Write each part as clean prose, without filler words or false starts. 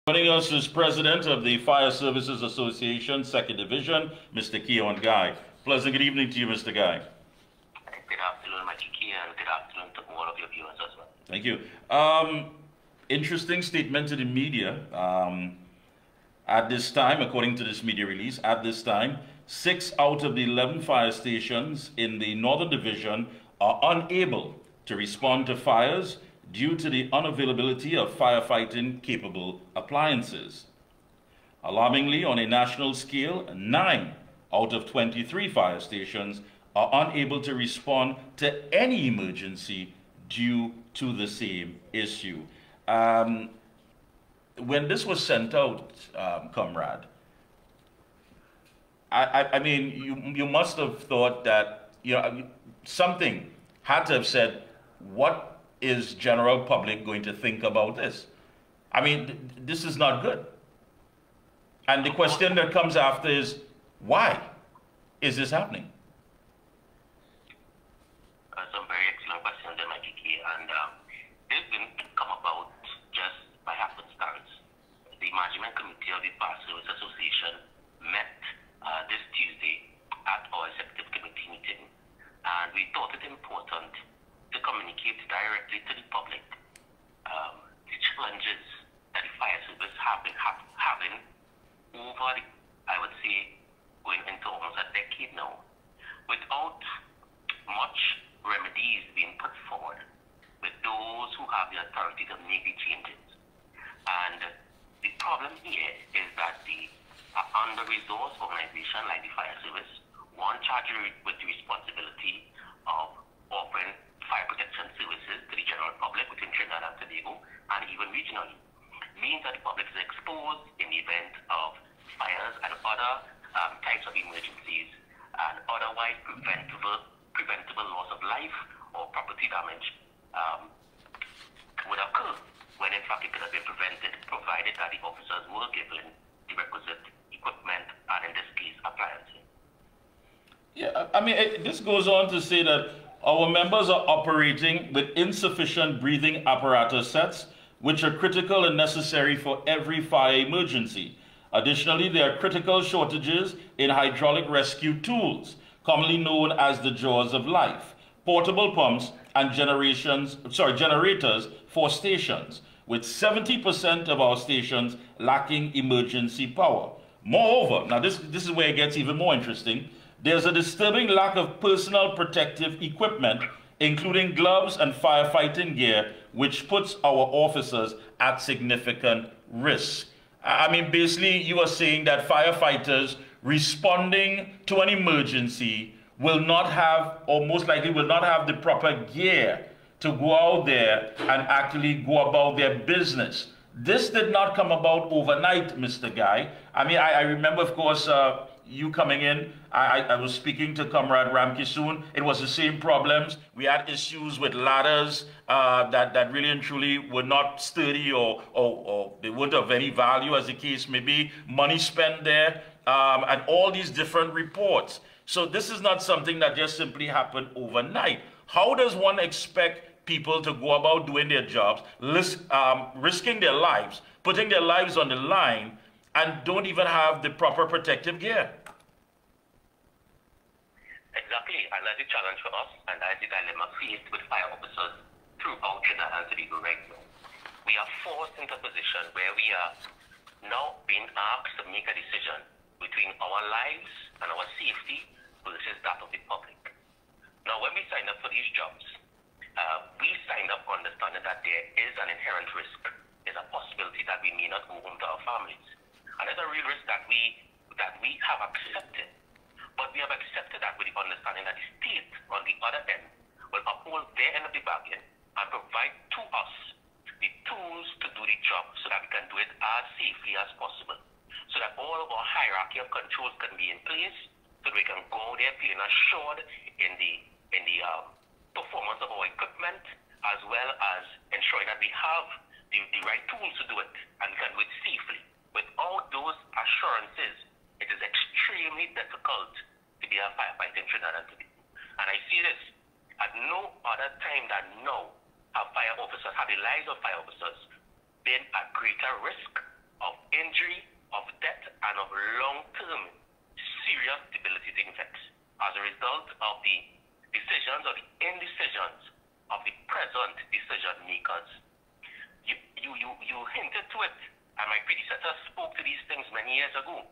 Joining us is President of the Fire Services Association, 2nd Division, Mr. Keone Guy. Pleasant good evening to you, Mr. Guy. Good afternoon, Mikee, and good afternoon to all of your viewers as well. Thank you. Interesting statement to the media. At this time, according to this media release, at this time, 6 out of the 11 fire stations in the Northern Division are unable to respond to fires due to the unavailability of firefighting capable appliances. Alarmingly, on a national scale, 9 out of 23 fire stations are unable to respond to any emergency due to the same issue. When this was sent out, comrade, I mean, you must have thought that, something had to have said, what is general public going to think about this? I mean, this is not good. And the question that comes after is, why is this happening? Some very excellent questions there, Mikee, and this didn't come about just by happenstance. The Management Committee of the Fire Service Association met this Tuesday at our executive committee meeting, and we thought it important to communicate directly to the public the challenges that the fire service have been having over the, I would say, going into almost a decade now, without much remedies being put forward with those who have the authority to make the changes. And the problem here is that the under-resourced organization like the fire service, one charged with the responsibility of offering fire protection services to the general public within Trinidad and Tobago and even regionally, means that the public is exposed in the event of fires and other types of emergencies, and otherwise preventable loss of life or property damage would occur when in fact it could have been prevented, provided that the officers were given the requisite equipment and in this case appliances. Yeah, I mean, this goes on to say that our members are operating with insufficient breathing apparatus sets, which are critical and necessary for every fire emergency. Additionally, there are critical shortages in hydraulic rescue tools, commonly known as the jaws of life, portable pumps, and generators for stations, with 70% of our stations lacking emergency power. Moreover, now this is where it gets even more interesting, there's a disturbing lack of personal protective equipment, including gloves and firefighting gear, which puts our officers at significant risk. I mean, basically, you are saying that firefighters responding to an emergency will not have, or most likely will not have, the proper gear to go out there and actually go about their business. This did not come about overnight, Mr. Guy. I mean, I remember, of course, you coming in, I was speaking to Comrade Ramkisoon. It was the same problems. We had issues with ladders that really and truly were not sturdy or they weren't of any value, as the case may be. Money spent there, and all these different reports. So this is not something that just simply happened overnight. How does one expect people to go about doing their jobs, risking their lives, putting their lives on the line, and don't even have the proper protective gear? Exactly, and that's a challenge for us, and that's the dilemma faced with fire officers throughout Trinidad and Tobago right now. We are forced into a position where we are now being asked to make a decision between our lives and our safety versus that of the public. Now, when we signed up for these jobs, we signed up understanding that there is an inherent risk. There's a possibility that we may not go home to our families. And there's a real risk that we have accepted. But we have accepted that with the understanding that the state, on the other end, will uphold their end of the bargain and provide to us the tools to do the job so that we can do it as safely as possible. So that all of our hierarchy of controls can be in place, so that we can go there feeling assured in the performance of our equipment, as well as ensuring that we have the right tools to do it and can do it safely. Without those assurances, it is extremely difficult to be a firefighter in Trinidad and Tobago. And I see this at no other time than now have fire officers, have the lives of fire officers been at greater risk of injury, of death, and of long-term serious debilitating effects as a result of the decisions or the indecisions of the present decision makers. You hinted to it, and my predecessor spoke to these things many years ago.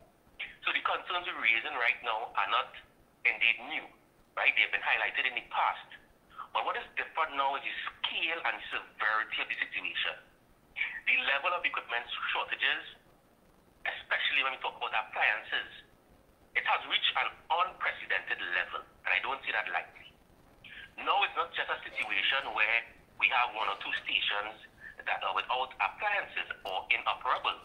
So the concerns we're raising right now are not indeed new, right? They've been highlighted in the past. But what is different now is the scale and severity of the situation. The level of equipment shortages, especially when we talk about appliances, it has reached an unprecedented level, and I don't see that lightly. Now it's not just a situation where we have one or two stations that are without appliances or inoperable.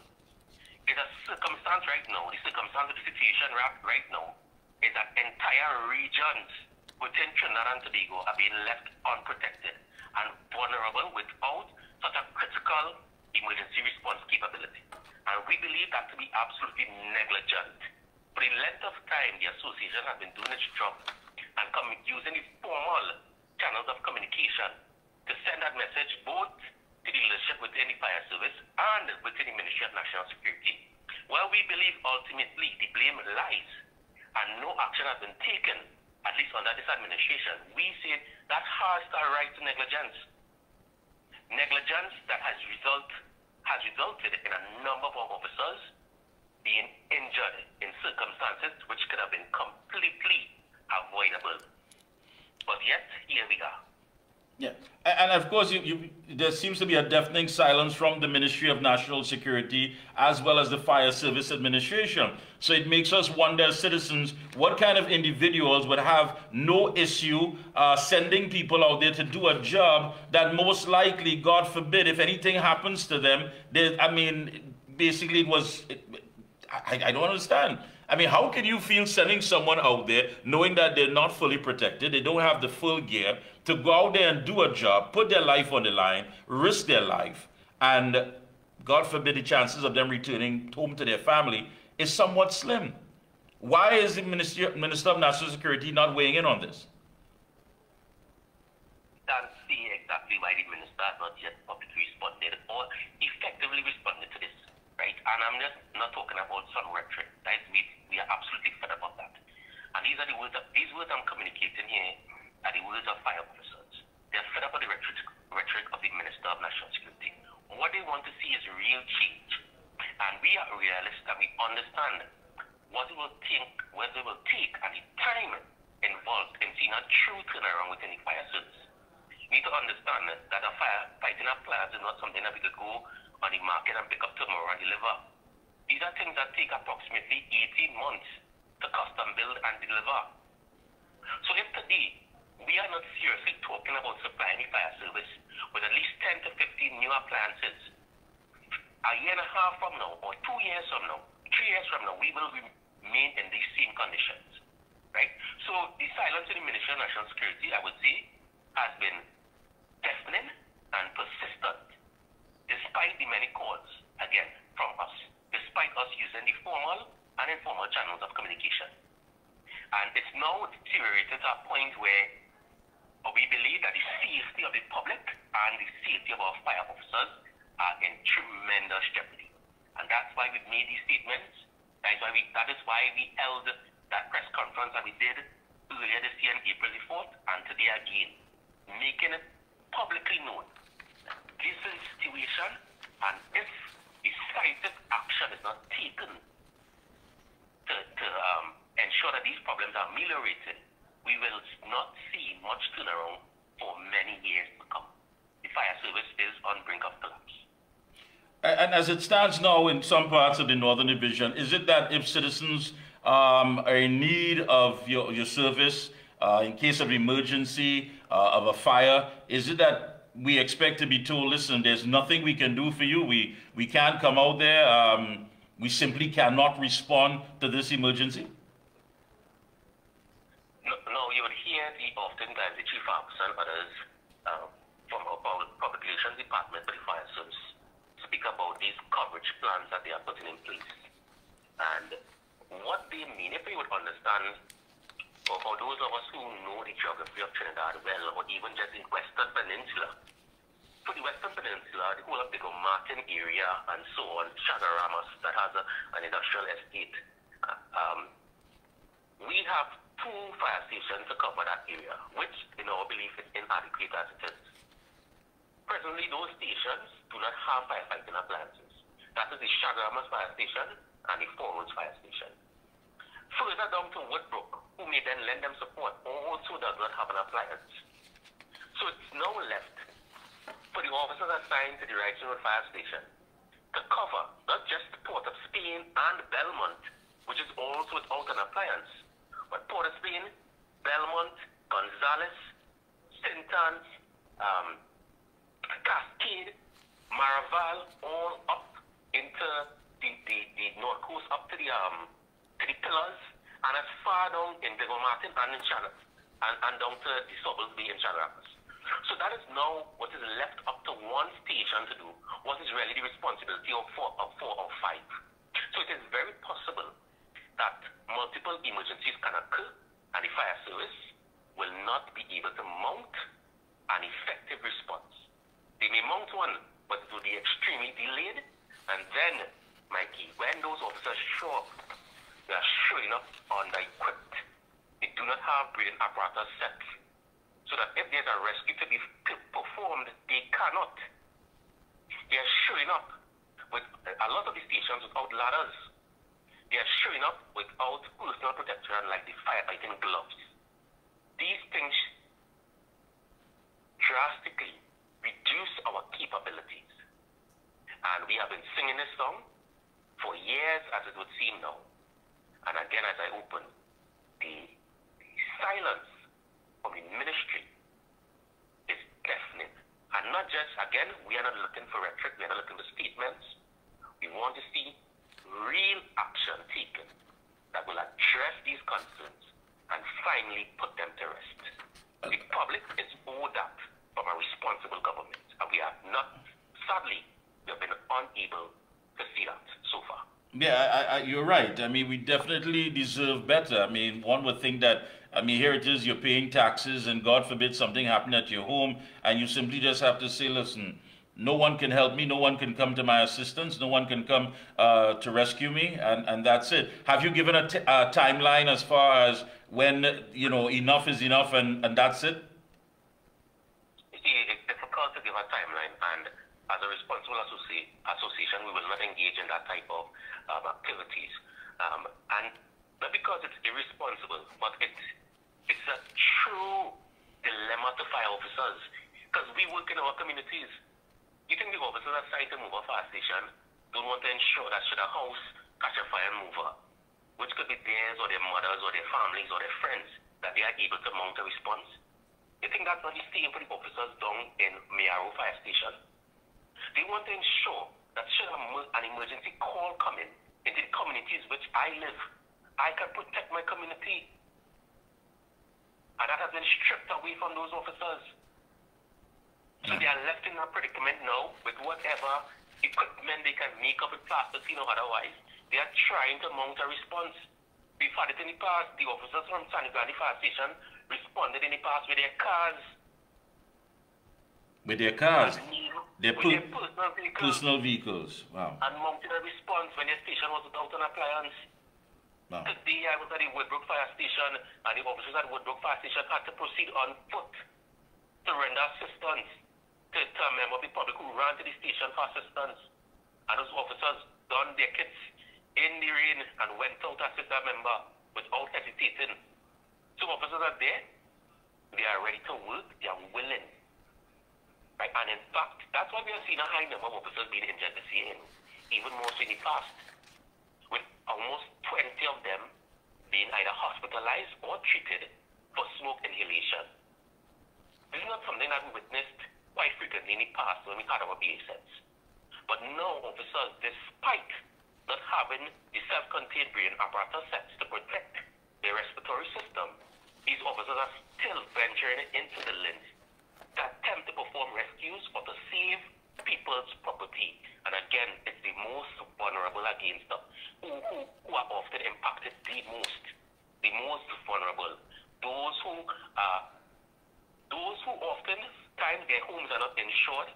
It's a circumstance right now, the circumstance of the situation right now is that entire regions within Trinidad and Tobago are being left unprotected and vulnerable without such a critical emergency response capability. And we believe that to be absolutely negligent. For the length of time the association has been doing its job and using the formal channels of communication to send that message both to the leadership within the fire service and within the Ministry of National Security, well, we believe ultimately the blame lies and no action has been taken, at least under this administration. We say that has the right to negligence. Negligence that has resulted in a number of our officers being injured in circumstances which could have been completely avoidable. But yet, here we are. Yeah, and of course, there seems to be a deafening silence from the Ministry of National Security as well as the Fire Service Administration. So it makes us wonder as citizens, what kind of individuals would have no issue sending people out there to do a job that most likely, God forbid, if anything happens to them, basically it was, I don't understand. I mean, how can you feel sending someone out there knowing that they're not fully protected, they don't have the full gear, to go out there and do a job, put their life on the line, risk their life, and God forbid the chances of them returning home to their family is somewhat slim? Why is the Minister of National Security not weighing in on this? Can't see exactly why the minister has not yet publicly responded or effectively responded to this, right? And I'm just not talking about some rhetoric, right? We are absolutely fed up of that. And these words I'm communicating here are the words of fire officers. They're fed up with the rhetoric of the Minister of National Security. What they want to see is real change. And we are realists and we understand what it will take and the time involved in seeing a true turnaround within the fire service. You need to understand that a firefighting appliance is not something that we could go on the market and pick up tomorrow and deliver. These are things that take approximately 18 months to custom build and deliver. So if today we are not seriously talking about supplying the fire service with at least 10 to 15 new appliances, a year and a half from now, or 2 years from now, 3 years from now, we will remain in these same conditions, right? So the silence in the Ministry of National Security, I would say, has been deafening and persistent, despite the many calls, again, from us, despite us using the formal and informal channels of communication. And it's now deteriorated to a point where we believe that the safety of the public and the safety of our fire officers are in tremendous jeopardy. And that's why we've made these statements. That is why we held that press conference that we did earlier this year on April the 4th, and today again, making it publicly known that this is the situation, and if decisive action is not taken to ensure that these problems are ameliorated, we will not see much turnaround for many years to come. The fire service is on brink of collapse. And as it stands now in some parts of the Northern Division, is it that if citizens are in need of your service, in case of emergency, of a fire, is it that we expect to be told, listen, there's nothing we can do for you, we can't come out there, we simply cannot respond to this emergency? No, you would hear oftentimes the chief officer and others from our public relations department for the fire service speak about these coverage plans that they are putting in place. And what they mean, if we would understand, or for those of us who know the geography of Trinidad well, or even just in Western Peninsula, for the Western Peninsula, the whole of the Martin area and so on, Chagaramas, that has an industrial estate, we have 2 fire stations to cover that area, which in our belief is inadequate as it is. Presently, those stations do not have firefighting appliances. That is the Chagaramas Fire Station and the Four Roads Fire Station. Further down to Woodbrook, who may then lend them support, also does not have an appliance. So it's now left for the officers assigned to the Wrighton Road Fire Station to cover not just Port of Spain and Belmont, which is also without an appliance, but Port of Spain, Belmont, Gonzales, St. Anne's, Cascade, Maraval, all up into the north coast, up to the Pillars, and as far down in Big Martin and in Channel, and down to the Sobbles Bay in Chagaramas. So that is now what is left up to one station to do, what is really the responsibility of four or five. So it is very possible that multiple emergencies can occur and the fire service will not be able to mount an effective response. They may mount one, but it will be extremely delayed. And then, Mikey, when those officers show up, they are showing up under-equipped. They do not have breathing apparatus set. So that if there's a rescue to be performed, they cannot. They are showing up with a lot of the stations without ladders. They are showing up without personal protection like the firefighting gloves. These things drastically reduce our capabilities. And we have been singing this song for years, as it would seem now. And again, as I open, the silence from the ministry is deafening. And not just, again, we are not looking for rhetoric, we are not looking for statements. We want to see real action taken that will address these concerns and finally put them to rest. The public is owed that from a responsible government, and we have not, sadly, we have been unable to see that so far. Yeah, you're right. I mean, we definitely deserve better. I mean, one would think that, I mean, here it is, you're paying taxes, and God forbid something happened at your home, and you simply just have to say, listen, no one can help me, no one can come to my assistance, no one can come to rescue me, and that's it. Have you given a timeline as far as when, you know, enough is enough and that's it? You see, it's difficult to give a timeline, and as a responsible association, we will not engage in that type of activities. And not because it's irresponsible, but it's a true dilemma to fire officers, because we work in our communities. You think the officers assigned to move a fire station don't want to ensure that should a house catch a fire and move her, which could be theirs or their mothers or their families or their friends, that they are able to mount a response? You think that's not the same for the officers down in Mayaro Fire Station? They want to ensure that should an emergency call come in into the communities which I live, I can protect my community. And that has been stripped away from those officers. So they are left in a predicament now with whatever equipment they can make up with plasticine or otherwise. They are trying to mount a response. We've had it in the past. The officers from San Grande Fire Station responded in the past with their cars. With their cars? Their personal vehicles. Wow. And mounted a response when their station was without an appliance. Wow. Today I was at the Woodbrook Fire Station, and the officers at Woodbrook Fire Station had to proceed on foot to render assistance to a member of the public who ran to the station for assistance. And those officers donned their kits in the rain and went out to assist that member without hesitating. So officers are there, they are ready to work, they are willing. Right? And in fact, that's why we have seen a high number of officers being injured this year, even more so in the past, with almost 20 of them being either hospitalized or treated for smoke inhalation. This is not something that we witnessed quite frequently in the past when we had our BA sets. But now officers, despite not having the self-contained breathing apparatus sets to protect their respiratory system, these officers are still venturing into the links to attempt to perform rescues or to save people's property. And again, it's the most vulnerable against them, who are often impacted the most vulnerable. Those who often times their homes are not insured,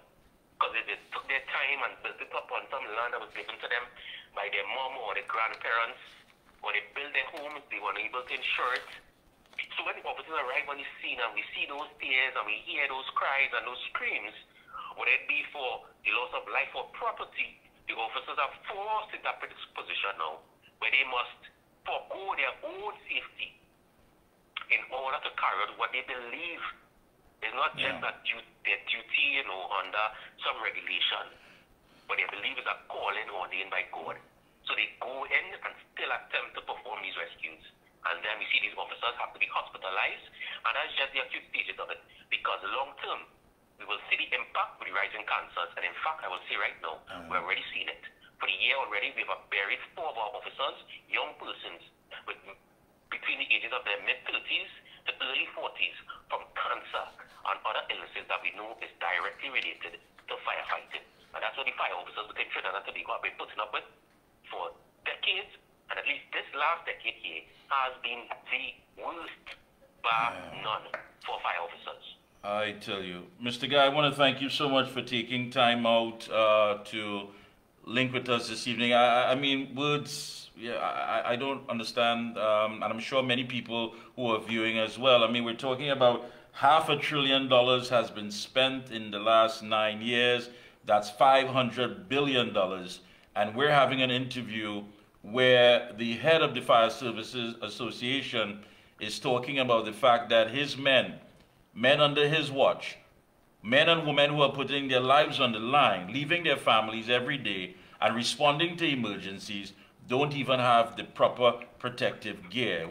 their time and built it up on some land that was given to them by their mom or their grandparents. When they build their homes, they were unable to insure it. So when the officers arrive on the scene and we see those tears and we hear those cries and those screams, whether it be for the loss of life or property, the officers are forced in that position now, where they must forego their own safety in order to carry out what they believe is not just their duty, under some regulation, but they believe is a calling ordained by God. So they go in and still attempt to perform these rescues. And then we see these officers have to be hospitalized, and that's just the acute stages of it. Because long term, we will see the impact with the rising cancers. And in fact, I will say right now, we're already seeing it. For the year already, we have buried 4 of our officers, young persons, between the ages of their mid-30s to early 40s, from cancer and other illnesses that we know is directly related to firefighting. And that's what the fire officers within Trinidad and Tobago have been putting up with for decades, and at least this last decade here has been the worst, bar none, for fire officers. I tell you, Mr. Guy, I want to thank you so much for taking time out to link with us this evening. I mean, words, I don't understand, and I'm sure many people who are viewing as well. I mean, we're talking about $500 billion has been spent in the last 9 years. That's $500 billion. And we're having an interview where the head of the Fire Services Association is talking about the fact that his men under his watch, men and women who are putting their lives on the line, leaving their families every day and responding to emergencies, don't even have the proper protective gear.